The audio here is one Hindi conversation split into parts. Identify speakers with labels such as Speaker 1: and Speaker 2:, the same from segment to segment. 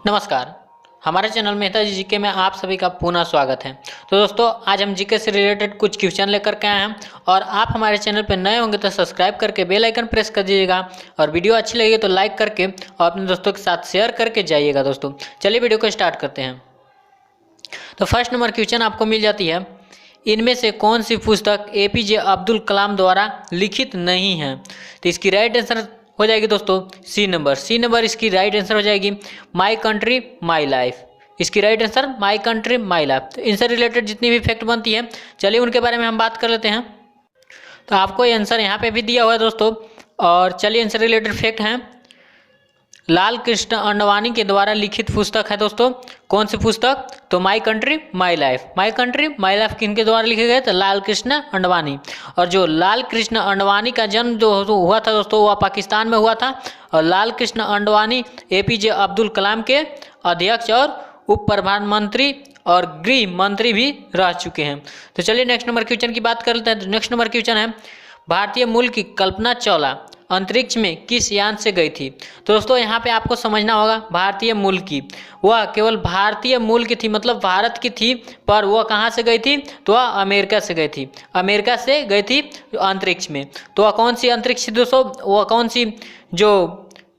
Speaker 1: नमस्कार। हमारे चैनल मेहताजी जीके में आप सभी का पुनः स्वागत है। तो दोस्तों, आज हम जीके से रिलेटेड कुछ क्वेश्चन लेकर के आए हैं और आप हमारे चैनल पर नए होंगे तो सब्सक्राइब करके बेल आइकन प्रेस कर दीजिएगा और वीडियो अच्छी लगी तो लाइक करके और अपने दोस्तों के साथ शेयर करके जाइएगा। दोस्तों चलिए वीडियो को स्टार्ट करते हैं। तो फर्स्ट नंबर क्वेश्चन आपको मिल जाती है, इनमें से कौन सी पुस्तक एपीजे अब्दुल कलाम द्वारा लिखित नहीं है? तो इसकी राइट आंसर हो जाएगी दोस्तों सी नंबर इसकी राइट आंसर हो जाएगी माई कंट्री माई लाइफ। इसकी right answer my country my life. तो इनसे रिलेटेड जितनी भी फैक्ट बनती है चलिए उनके बारे में हम बात कर लेते हैं। तो आपको ये आंसर यहाँ पे भी दिया हुआ है दोस्तों, और चलिए इनसे रिलेटेड फैक्ट हैं। लाल कृष्ण अंडवानी के द्वारा लिखित पुस्तक है दोस्तों, कौन सी पुस्तक? तो my country my life. My country my life किनके द्वारा लिखे गए? तो लाल कृष्ण अंडवानी। और जो लाल कृष्ण अंडवानी का जन्म जो हुआ था दोस्तों वह पाकिस्तान में हुआ था, और लाल कृष्ण अंडवानी एपीजे अब्दुल कलाम के अध्यक्ष और उप प्रधानमंत्री और गृह मंत्री भी रह चुके हैं। तो चलिए नेक्स्ट नंबर क्वेश्चन की बात कर लेते हैं। तो नेक्स्ट नंबर क्वेश्चन है, भारतीय मूल की कल्पना चावला अंतरिक्ष में किस यान से गई थी? तो दोस्तों यहाँ पे आपको समझना होगा, भारतीय मूल की, वह केवल भारतीय मूल की थी, मतलब भारत की थी, पर वह कहाँ से गई थी? तो वह अमेरिका से गई थी। अमेरिका से गई थी अंतरिक्ष में। तो वह कौन सी अंतरिक्ष थी दोस्तों? वह कौन सी जो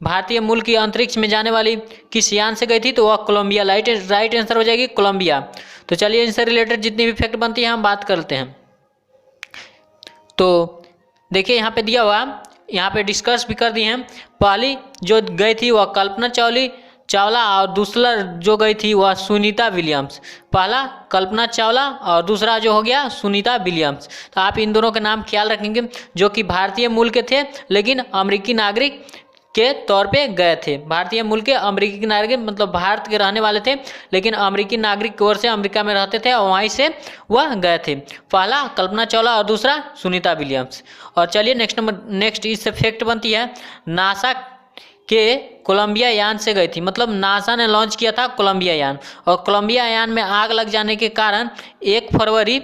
Speaker 1: भारतीय मूल की अंतरिक्ष में जाने वाली किस यान से गई थी? तो वह कोलंबिया। राइट आंसर हो जाएगी कोलंबिया। तो चलिए इनसे रिलेटेड जितनी भी फैक्ट बनती है हम बात करते हैं। तो देखिए यहाँ पे दिया हुआ, यहाँ पे डिस्कस भी कर दिए हैं। पहली जो गई थी वह कल्पना चावला और दूसरा जो गई थी वह सुनीता विलियम्स। पहला कल्पना चावला और दूसरा जो हो गया सुनीता विलियम्स। तो आप इन दोनों के नाम ख्याल रखेंगे, जो कि भारतीय मूल के थे लेकिन अमेरिकी नागरिक के तौर पे गए थे। भारतीय मूल के अमेरिकी नागरिक मतलब भारत के रहने वाले थे लेकिन अमेरिकी नागरिक की ओर से अमेरिका में रहते थे और वहीं से वह गए थे। पहला कल्पना चावला और दूसरा सुनीता विलियम्स। और चलिए नेक्स्ट इससे फैक्ट बनती है, नासा के कोलंबिया यान से गई थी, मतलब नासा ने लॉन्च किया था कोलंबिया यान, और कोलंबिया यान में आग लग जाने के कारण 1 फरवरी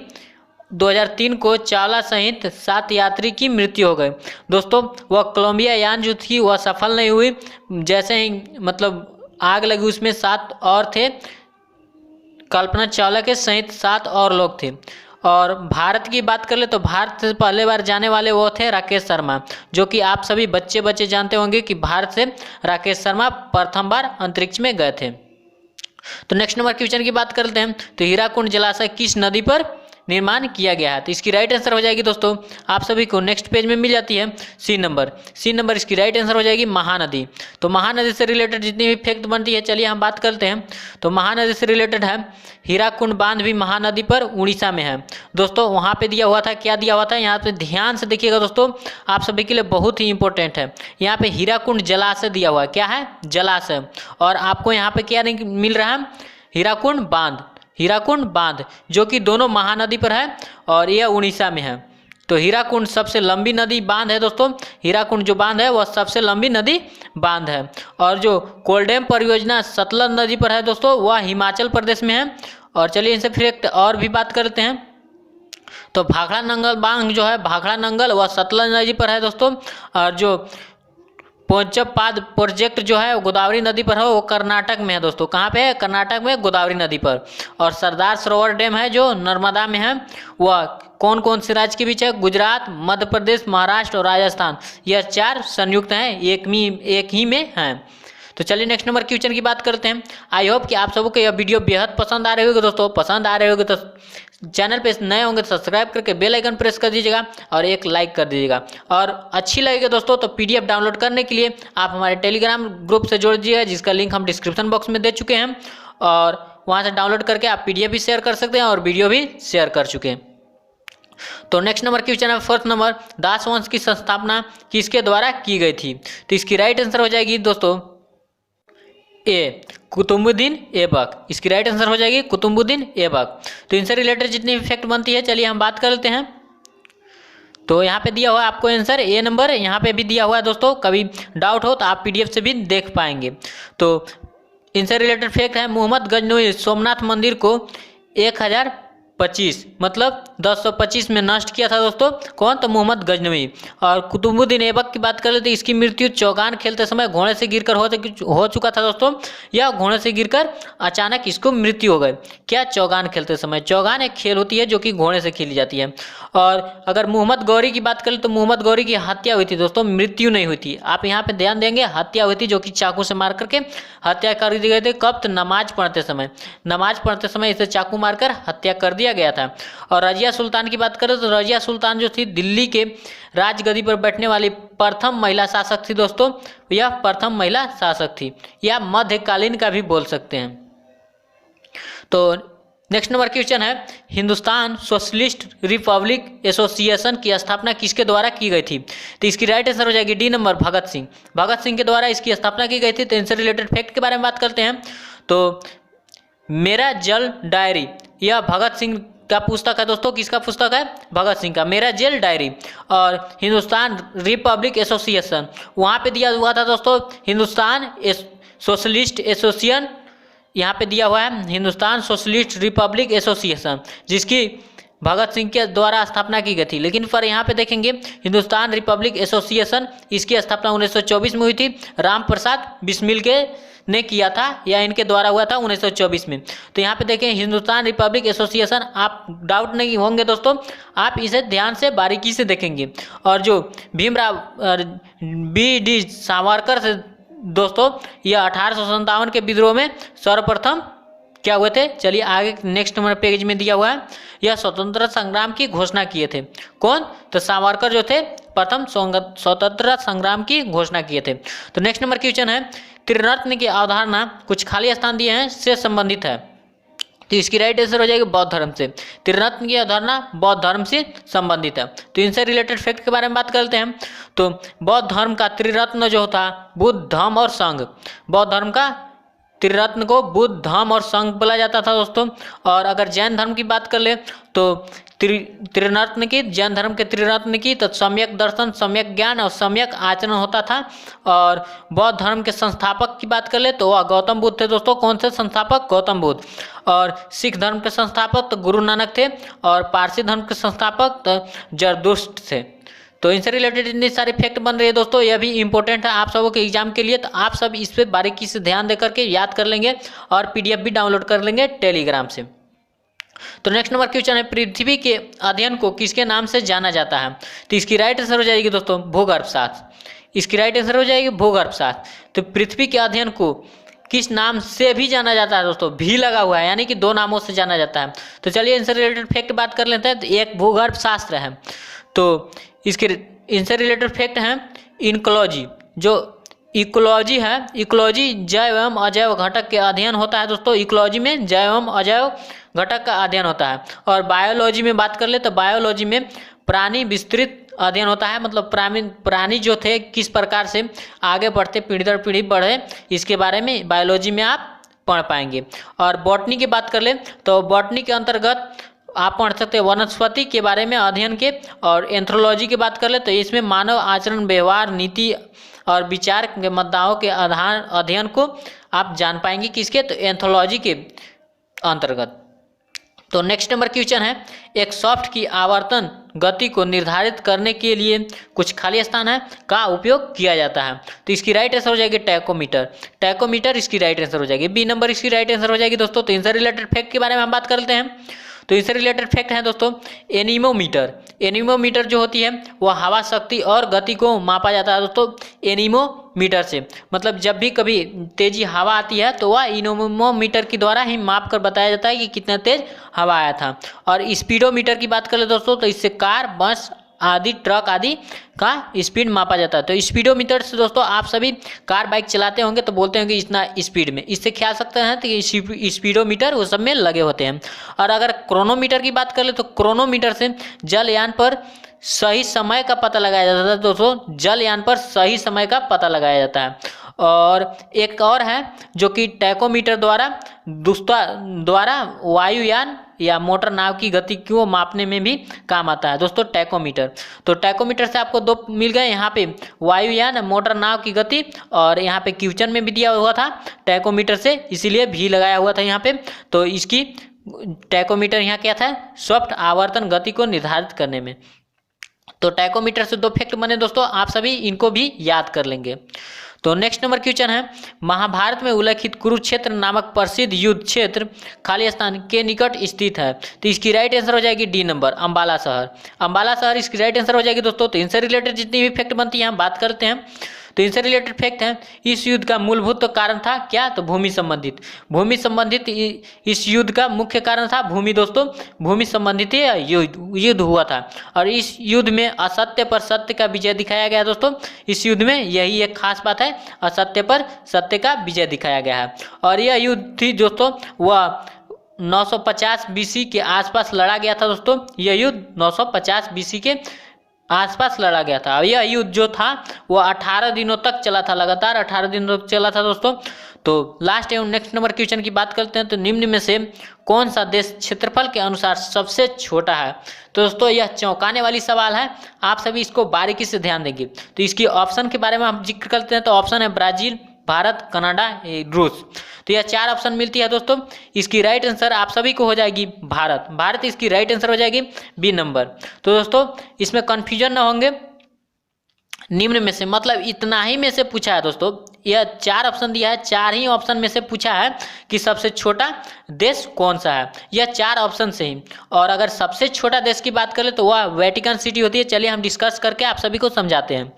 Speaker 1: 2003 को चावला सहित 7 यात्री की मृत्यु हो गई। दोस्तों वह कोलंबिया यान जो थी वह सफल नहीं हुई, जैसे ही मतलब आग लगी उसमें 7 और थे, कल्पना चावला के सहित 7 और लोग थे। और भारत की बात कर ले तो भारत से पहले बार जाने वाले वो थे राकेश शर्मा, जो कि आप सभी बच्चे जानते होंगे कि भारत से राकेश शर्मा प्रथम बार अंतरिक्ष में गए थे। तो नेक्स्ट नंबर क्वेश्चन की बात करते हैं। तो हीराकुंड जलाशय किस नदी पर निर्माण किया गया है? तो इसकी राइट आंसर हो जाएगी दोस्तों आप सभी को नेक्स्ट पेज में मिल जाती है सी नंबर इसकी राइट आंसर हो जाएगी महानदी। तो महानदी से रिलेटेड जितनी भी फैक्ट बनती है चलिए हम बात करते हैं। तो महानदी से रिलेटेड है, हीराकुंड बांध भी महानदी पर उड़ीसा में है। दोस्तों वहाँ पे दिया हुआ था, क्या दिया हुआ था यहाँ पे ध्यान से देखिएगा दोस्तों, आप सभी के लिए बहुत ही इंपॉर्टेंट है। यहाँ पे हीराकुंड जलाशय दिया हुआ है, क्या है? जलाशय। और आपको यहाँ पे क्या नहीं मिल रहा है? हीराकुंड बांध जो कि दोनों महानदी पर है और यह उड़ीसा में है। तो हीराकुंड सबसे लंबी नदी बांध है दोस्तों, हीराकुंड जो बांध है वह सबसे लंबी नदी बांध है। और जो कोलडैम परियोजना सतलज नदी पर है दोस्तों वह हिमाचल प्रदेश में है। और चलिए इनसे फिर और भी बात करते हैं। तो भाखड़ा नंगल बांध जो है, भाखड़ा नंगल वह सतलज नदी पर है दोस्तों। और जो पोंचपाद प्रोजेक्ट जो है गोदावरी नदी पर है, वो कर्नाटक में है दोस्तों। कहाँ पे है? कर्नाटक में गोदावरी नदी पर। और सरदार सरोवर डैम है जो नर्मदा में है, वह कौन कौन से राज्य के बीच है? गुजरात, मध्य प्रदेश, महाराष्ट्र और राजस्थान, यह 4 संयुक्त हैं, एक ही में हैं। तो चलिए नेक्स्ट नंबर क्वेश्चन की बात करते हैं। आई होप कि आप सबको यह वीडियो बेहद पसंद आ रहे होगी दोस्तों। पसंद आ रहे होगी तो चैनल पे नए होंगे तो सब्सक्राइब करके बेल आइकन प्रेस कर दीजिएगा और एक लाइक कर दीजिएगा। और अच्छी लगेगी दोस्तों तो पीडीएफ डाउनलोड करने के लिए आप हमारे टेलीग्राम ग्रुप से जोड़ दीजिएगा, जिसका लिंक हम डिस्क्रिप्शन बॉक्स में दे चुके हैं, और वहाँ से डाउनलोड करके आप पीडीएफ भी शेयर कर सकते हैं और वीडियो भी शेयर कर चुके हैं। तो नेक्स्ट नंबर क्वेश्चन है फर्स्ट नंबर, दास वंश की स्थापना किसके द्वारा की गई थी? तो इसकी राइट आंसर हो जाएगी दोस्तों ए, कुतुबुद्दीन ऐबक। इसकी राइट आंसर हो जाएगी कुतुबुद्दीन ऐबक। तो इनसे रिलेटेड जितनी भी फैक्ट बनती है चलिए हम बात कर लेते हैं। तो यहाँ पे दिया हुआ है आपको आंसर ए नंबर, यहाँ पे भी दिया हुआ है दोस्तों, कभी डाउट हो तो आप पीडीएफ से भी देख पाएंगे। तो इनसे रिलेटेड फैक्ट है, मोहम्मद गजनवी सोमनाथ मंदिर को 1000 25 मतलब 1025 में नष्ट किया था दोस्तों। कौन? तो मोहम्मद गजनवी। और कुतुबुद्दीन ऐबक की बात कर ले तो इसकी मृत्यु चौगान खेलते समय घोड़े से गिरकर हो चुका था दोस्तों। या घोड़े से गिरकर अचानक इसको मृत्यु हो गई। क्या? चौगान खेलते समय। चौगान एक खेल होती है जो कि घोड़े से खेली जाती है। और अगर मोहम्मद गौरी की बात करें तो मोहम्मद गौरी की हत्या हुई थी दोस्तों, मृत्यु नहीं हुई थी। आप यहाँ पे ध्यान देंगे, हत्या हुई थी जो कि चाकू से मार करके हत्या कर दी गई थी। कब? तो नमाज पढ़ते समय इसे चाकू मारकर हत्या कर दिया गया था। और रजिया सुल्तान की बात करें तो रजिया सुल्तान जो थी दिल्ली के राजगद्दी पर बैठने वाली प्रथम महिला शासक थी दोस्तों। यह प्रथम महिला शासक थी, या मध्यकालीन का भी बोल सकते हैं। तो नेक्स्ट नंबर क्वेश्चन है, हिंदुस्तान सोशलिस्ट रिपब्लिक एसोसिएशन की स्थापना किसके द्वारा की गई थी? तो इसकी राइट आंसर हो जाएगी डी नंबर, भगत सिंह। भगत सिंह के द्वारा इसकी स्थापना की गई थी। तो इनसे रिलेटेड फैक्ट के बारे में बात करते हैं। तो मेरा जल डायरी, यह भगत सिंह का पुस्तक है दोस्तों। किसका पुस्तक है? भगत सिंह का, मेरा जेल डायरी। और हिंदुस्तान रिपब्लिक एसोसिएशन वहाँ पे दिया हुआ था दोस्तों, हिंदुस्तान सोशलिस्ट एसोसिएशन, यहाँ पे दिया हुआ है हिंदुस्तान सोशलिस्ट रिपब्लिक एसोसिएशन, जिसकी भगत सिंह के द्वारा स्थापना की गई थी। लेकिन पर यहाँ पे देखेंगे हिंदुस्तान रिपब्लिक एसोसिएशन, इसकी स्थापना 1924 में हुई थी। राम प्रसाद बिस्मिल के ने किया था, या इनके द्वारा हुआ था 1924 में। तो यहाँ पे देखें हिंदुस्तान रिपब्लिक एसोसिएशन, आप डाउट नहीं होंगे दोस्तों, आप इसे ध्यान से बारीकी से देखेंगे। और जो भीमराव बी.डी. सावरकर से दोस्तों, यह 1857 के विद्रोह में सर्वप्रथम क्या हुए थे? चलिए आगे नेक्स्ट नंबर पेज में दिया हुआ है, यह स्वतंत्रता संग्राम की घोषणा किए थे। कौन? तो सावरकर जो थे प्रथम स्वतंत्रता संग्राम की घोषणा किए थे। तो नेक्स्ट नंबर क्वेश्चन है, त्रिरत्न की अवधारणा कुछ खाली स्थान दिए हैं से संबंधित है। तो इसकी राइट आंसर हो जाएगी बौद्ध धर्म से। त्रिरत्न की अवधारणा बौद्ध धर्म से संबंधित है। तो इनसे रिलेटेड फैक्ट के बारे में बात करते हैं। तो बौद्ध धर्म का त्रिरत्न जो था बुद्ध, धम्म और संघ। बौद्ध धर्म का त्रिरत्न को बुद्ध, धम्म और संघ बोला जाता था दोस्तों। और अगर जैन धर्म की बात कर ले तो त्रिरत्न की, जैन धर्म के त्रिरत्न की तो सम्यक दर्शन, सम्यक ज्ञान और सम्यक आचरण होता था। और बौद्ध धर्म के संस्थापक की बात कर ले तो वह गौतम बुद्ध थे दोस्तों। कौन से संस्थापक? गौतम बुद्ध। और सिख धर्म के संस्थापक तो गुरु नानक थे। और पारसी धर्म के संस्थापक तो जरदुश्त थे। तो इनसे रिलेटेड इतनी सारी फैक्ट बन रही है दोस्तों, यह भी इंपॉर्टेंट है आप सबों के एग्जाम के लिए। तो आप सब इस पर बारीकी से ध्यान दे करके याद कर लेंगे और पीडीएफ भी डाउनलोड कर लेंगे टेलीग्राम से। तो नेक्स्ट नंबर क्वेश्चन है, पृथ्वी के अध्ययन को किसके नाम से जाना जाता है? तो इसकी राइट आंसर हो जाएगी दोस्तों भूगर्भ शास्त्र। इसकी राइट आंसर हो जाएगी भूगर्भ शास्त्र। तो पृथ्वी के अध्ययन को किस नाम से भी जाना जाता है दोस्तों? भी लगा हुआ है, यानी कि दो नामों से जाना जाता है। तो चलिए इनसे रिलेटेड फैक्ट बात कर लेते हैं। तो एक भूगर्भ शास्त्र है, तो इसके इनसे रिलेटेड फैक्ट हैं इनकोलॉजी। जो इकोलॉजी है, इकोलॉजी जैव एवं अजैव घटक के अध्ययन होता है दोस्तों। इकोलॉजी में जैव एवं अजैव घटक का अध्ययन होता है। और बायोलॉजी में बात कर ले तो बायोलॉजी में प्राणी विस्तृत अध्ययन होता है, मतलब प्राणी जो थे किस प्रकार से आगे बढ़ते, पीढ़ी दर पीढ़ी बढ़े, इसके बारे में बायोलॉजी में आप पढ़ पाएंगे। और बॉटनी की बात कर ले तो बॉटनी के अंतर्गत आप पढ़ सकते हैं वनस्पति के बारे में अध्ययन के। और एंथ्रोलॉजी की बात कर ले तो इसमें मानव आचरण, व्यवहार, नीति और विचार के मुद्दाओं के आधार अध्ययन को आप जान पाएंगे किसके? तो एंथ्रोलॉजी के अंतर्गत। तो नेक्स्ट नंबर क्वेश्चन है, एक सॉफ्ट की आवर्तन गति को निर्धारित करने के लिए कुछ खाली स्थान है का उपयोग किया जाता है। तो इसकी राइट आंसर हो जाएगी टैकोमीटर। टैकोमीटर इसकी राइट आंसर हो जाएगी। बी नंबर इसकी राइट आंसर हो जाएगी दोस्तों। तो इनसे रिलेटेड फैक्ट के बारे में हम बात करते हैं। तो इससे रिलेटेड फैक्ट है दोस्तों एनीमोमीटर। एनीमोमीटर जो होती है वह हवा शक्ति और गति को मापा जाता है दोस्तों एनीमोमीटर से। मतलब जब भी कभी तेजी हवा आती है तो वह एनीमोमीटर के द्वारा ही माप कर बताया जाता है कि कितना तेज हवा आया था। और स्पीडोमीटर की बात करें दोस्तों तो इससे कार, बस आदि, ट्रक आदि का स्पीड मापा जाता है। तो स्पीडोमीटर से दोस्तों आप सभी कार बाइक चलाते होंगे तो बोलते होंगे इतना स्पीड में, इससे ख्याल सकते हैं तो स्पीडोमीटर वो सब में लगे होते हैं। और अगर क्रोनोमीटर की बात कर ले तो क्रोनोमीटर से जलयान पर सही समय का पता लगाया जाता है दोस्तों। जलयान पर सही समय का पता लगाया जाता है। और एक और है जो कि टैकोमीटर द्वारा वायुयान या मोटर नाव की गति को मापने में भी काम आता है दोस्तों टैकोमीटर। तो टैकोमीटर से आपको दो मिल गए, यहाँ पे वायुयान, मोटर नाव की गति, और यहाँ पे क्वेश्चन में भी दिया हुआ था टैकोमीटर से, इसीलिए भी लगाया हुआ था यहाँ पे। तो इसकी टैकोमीटर यहाँ क्या था, सॉफ्ट आवर्तन गति को निर्धारित करने में। तो टैकोमीटर से 2 फैक्ट बने दोस्तों, आप सभी इनको भी याद कर लेंगे। तो नेक्स्ट नंबर क्वेश्चन है, महाभारत में उल्लेखित कुरुक्षेत्र नामक प्रसिद्ध युद्ध क्षेत्र खाली स्थान के निकट स्थित है। तो इसकी राइट आंसर हो जाएगी डी नंबर, अंबाला शहर। अंबाला शहर इसकी राइट आंसर हो जाएगी दोस्तों। तो इनसे रिलेटेड जितनी भी फैक्ट बनती है हम बात करते हैं। तो इनसे रिलेटेड फैक्ट है, इस युद्ध का मूलभूत कारण था क्या, तो भूमि संबंधित। भूमि संबंधित इस युद्ध का मुख्य कारण था भूमि दोस्तों, भूमि संबंधित युद्ध हुआ था। और इस युद्ध में असत्य पर सत्य का विजय दिखाया गया दोस्तों। इस युद्ध में यही एक खास बात है, असत्य पर सत्य का विजय दिखाया गया है। और यह युद्ध थी दोस्तों वह 950 BC के आसपास लड़ा गया था दोस्तों। यह युद्ध 950 BC के आसपास लड़ा गया था। यह युद्ध जो था वो 18 दिनों तक चला था, लगातार 18 दिनों तक चला था दोस्तों। तो लास्ट एवं नेक्स्ट नंबर क्वेश्चन की बात करते हैं। तो निम्न में से कौन सा देश क्षेत्रफल के अनुसार सबसे छोटा है। तो दोस्तों यह चौंकाने वाली सवाल है, आप सभी इसको बारीकी से ध्यान देंगे। तो इसकी ऑप्शन के बारे में हम जिक्र करते हैं। तो ऑप्शन है ब्राजील, भारत, कनाडा, रूस। तो यह 4 ऑप्शन मिलती है दोस्तों। इसकी राइट आंसर आप सभी को हो जाएगी भारत। भारत इसकी राइट आंसर हो जाएगी बी नंबर। तो दोस्तों इसमें कंफ्यूजन ना होंगे, निम्न में से मतलब इतना ही में से पूछा है दोस्तों। यह 4 ऑप्शन दिया है, 4 ही ऑप्शन में से पूछा है कि सबसे छोटा देश कौन सा है। यह 4 ऑप्शन से ही। और अगर सबसे छोटा देश की बात करें तो वह वेटिकन सिटी होती है। चलिए हम डिस्कस करके आप सभी को समझाते हैं।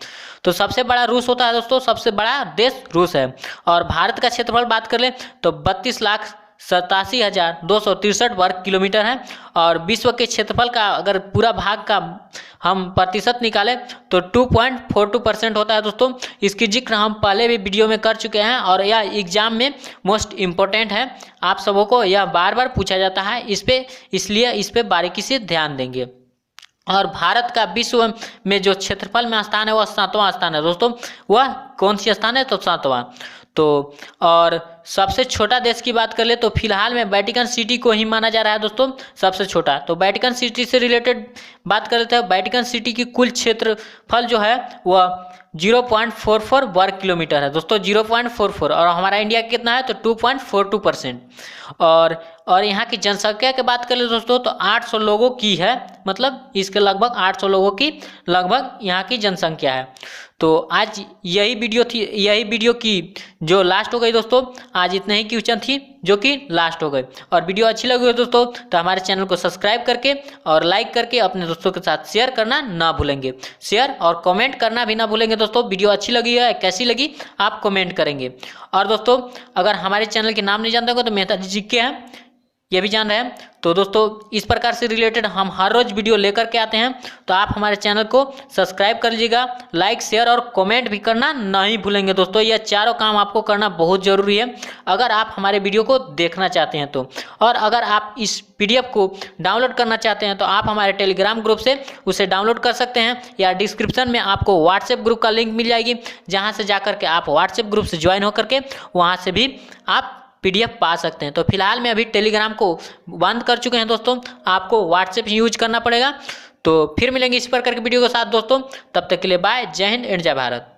Speaker 1: तो सबसे बड़ा रूस होता है दोस्तों, सबसे बड़ा देश रूस है। और भारत का क्षेत्रफल बात कर ले तो 32,87,263 वर्ग किलोमीटर है। और विश्व के क्षेत्रफल का अगर पूरा भाग का हम प्रतिशत निकालें तो 2.42% होता है दोस्तों। इसकी जिक्र हम पहले भी वीडियो में कर चुके हैं और यह एग्जाम में मोस्ट इम्पोर्टेंट है। आप सबों को यह बार बार पूछा जाता है, इसलिए इस पे बारीकी से ध्यान देंगे। और भारत का विश्व में जो क्षेत्रफल में स्थान है वह 7वां स्थान है दोस्तों। वह कौन सी स्थान है, तो 7वां। तो और सबसे छोटा देश की बात कर ले तो फिलहाल में वेटिकन सिटी को ही माना जा रहा है दोस्तों सबसे छोटा। तो वेटिकन सिटी से रिलेटेड बात कर लेते हैं। वेटिकन सिटी की कुल क्षेत्रफल जो है वह 0.44 वर्ग किलोमीटर है दोस्तों, 0.44। और हमारा इंडिया कितना है, तो 2.42%। और यहाँ की जनसंख्या की बात करें दोस्तों तो 800 लोगों की है, मतलब इसके लगभग 800 लोगों की लगभग यहाँ की जनसंख्या है। तो आज यही वीडियो की जो लास्ट हो गई दोस्तों। आज इतने ही क्वेश्चन थी जो कि लास्ट हो गए। और वीडियो अच्छी लगी हो दोस्तों तो हमारे चैनल को सब्सक्राइब करके और लाइक करके अपने दोस्तों के साथ शेयर करना ना भूलेंगे। शेयर और कमेंट करना भी ना भूलेंगे दोस्तों। वीडियो अच्छी लगी है कैसी लगी आप कमेंट करेंगे। और दोस्तों अगर हमारे चैनल के नाम नहीं जानते हो तो मेहता जी के हैं, ये भी जान रहे हैं। तो दोस्तों इस प्रकार से रिलेटेड हम हर रोज़ वीडियो लेकर के आते हैं। तो आप हमारे चैनल को सब्सक्राइब कर लीजिएगा, लाइक शेयर और कमेंट भी करना नहीं भूलेंगे दोस्तों। यह चारों काम आपको करना बहुत ज़रूरी है अगर आप हमारे वीडियो को देखना चाहते हैं तो। और अगर आप इस PDF को डाउनलोड करना चाहते हैं तो आप हमारे टेलीग्राम ग्रुप से उसे डाउनलोड कर सकते हैं, या डिस्क्रिप्शन में आपको व्हाट्सएप ग्रुप का लिंक मिल जाएगी, जहाँ से जाकर के आप व्हाट्सएप ग्रुप से ज्वाइन होकर के वहाँ से भी आप PDF पा सकते हैं। तो फिलहाल में अभी टेलीग्राम को बंद कर चुके हैं दोस्तों, आपको व्हाट्सएप यूज करना पड़ेगा। तो फिर मिलेंगे इस प्रकार के वीडियो के साथ दोस्तों, तब तक के लिए बाय, जय हिंद एंड जय भारत।